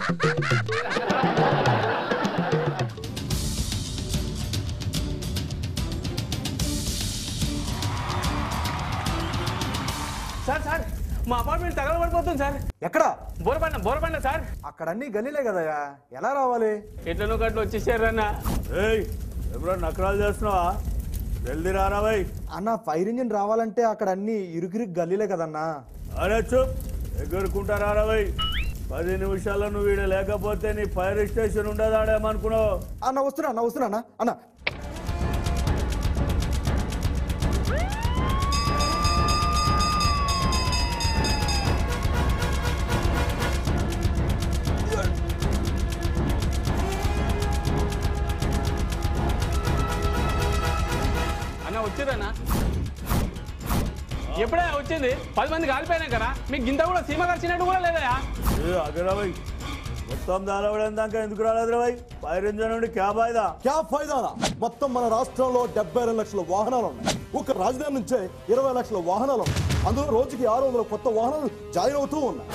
Sir sir మా apartment తగలబడిపోతుంది sir. ఎక్కడ? Borabanda sir. అక్కడ అన్ని గల్లీలే కదయ్యా, ఎలా రావాలి? ఎట్లనో గట్లు వచ్చేసారన్న. ఎవరో నకరాలు చేస్తున్నావా? జల్దీ రానా భయ్. అన్న ఫైర్ ఇంజిన్ రావాలంటే అక్కడ అన్ని ఇరుగిరికి గల్లీలే కదన్నా. అరే చూప్, ఎగురుకుంటారా భయ్. 10 నిమిషాల్లో నువ్వు వీడ లేకపోతే నీ ఫైర్ స్టేషన్ ఉండదాడేమనుకున్నావు? అన్న వస్తున్నా అన్న. వచ్చిరన్నా ఎప్పుడే వచ్చింది? 10 మంది కాలిపోయినా కదా, మీకు గింత కూడా సీమ కలిసినట్టు కూడా లేదా? అగరా భయ్, మొత్తం దాలవడానికి ఎందుకు రాలేదు రాయ్? ఫైర్ ఇంజన్ నుండి క్యా ఫైదా? మొత్తం మన రాష్ట్రంలో 72 లక్షల వాహనాలు ఉన్నాయి. ఒక రాజధాని నుంచే 20 లక్షల వాహనాలు ఉన్నాయి. అందులో రోజుకి 600 కొత్త వాహనాలు జాయిన్ అవుతూ ఉన్నాయి.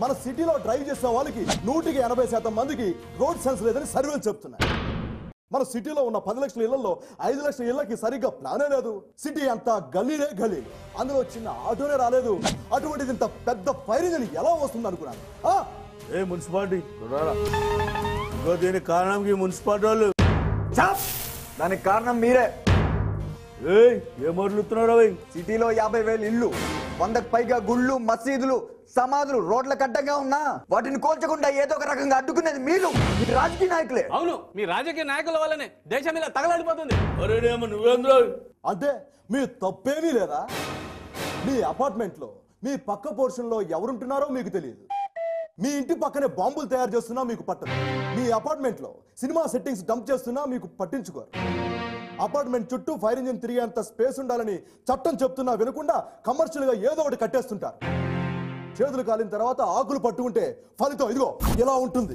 మన సిటీలో డ్రైవ్ చేసిన వాళ్ళకి 180% మందికి రోడ్ సెన్స్ లేదని సర్వేలు చెప్తున్నాయి. మన సిటీలో ఉన్న 10 లక్షల ఇళ్లలో 5 లక్షల ఇళ్లకి సరిగ్గా ప్లానే లేదు. సిటీ అంతా గల్లీలే గల్లీ, అందులో చిన్న ఆటోనే రాలేదు. అటువంటిది ఇంత పెద్ద ఫైర్ ఇంజిన్ ఎలా వస్తుంది అనుకున్నాను. ఏ మున్సిపాలిటీ ఇంకో దీనికి కారణం ఈ మున్సిపాలిటీ వాళ్ళు. దానికి కారణం మీరే. ఏం మొదలుతున్నాడు భయ్? సిటీలో 50,000 ఇల్లు, 100కు పైగా గుళ్ళు, మసీదులు, సమాధులు రోడ్ల కట్టగా ఉన్నా వాటిని కోల్చకుండా ఏదో ఒక రకంగా అడ్డుకునేది మీరు, రాజకీయ నాయకులే. అవును, మీ రాజకీయ నాయకుల వల్లనే దేశం ఇలా తగలడిపోతుంది. నువ్వేంద్ర అంటే మీ తప్పేమీ లేదా? మీ అపార్ట్మెంట్ లో మీ పక్క పోర్షన్ లో ఎవరుంటున్నారో మీకు తెలియదు. మీ ఇంటి పక్కనే బాంబులు తయారు చేస్తున్నా మీకు పట్టదు. మీ అపార్ట్మెంట్ లో సినిమా సెట్టింగ్స్ డంప్ చేస్తున్నా మీకు పట్టించుకోరు. అపార్ట్మెంట్ చుట్టూ ఫైర్ ఇంజిన్ తిరిగేంత స్పేస్ ఉండాలని చట్టం చెప్తున్నా వినకుండా కమర్షియల్ గా ఏదో ఒకటి కట్టేస్తుంటారు. చేతులు కాలిన తర్వాత ఆకులు పట్టుకుంటే ఫలితం ఇదిగో ఇలా ఉంటుంది.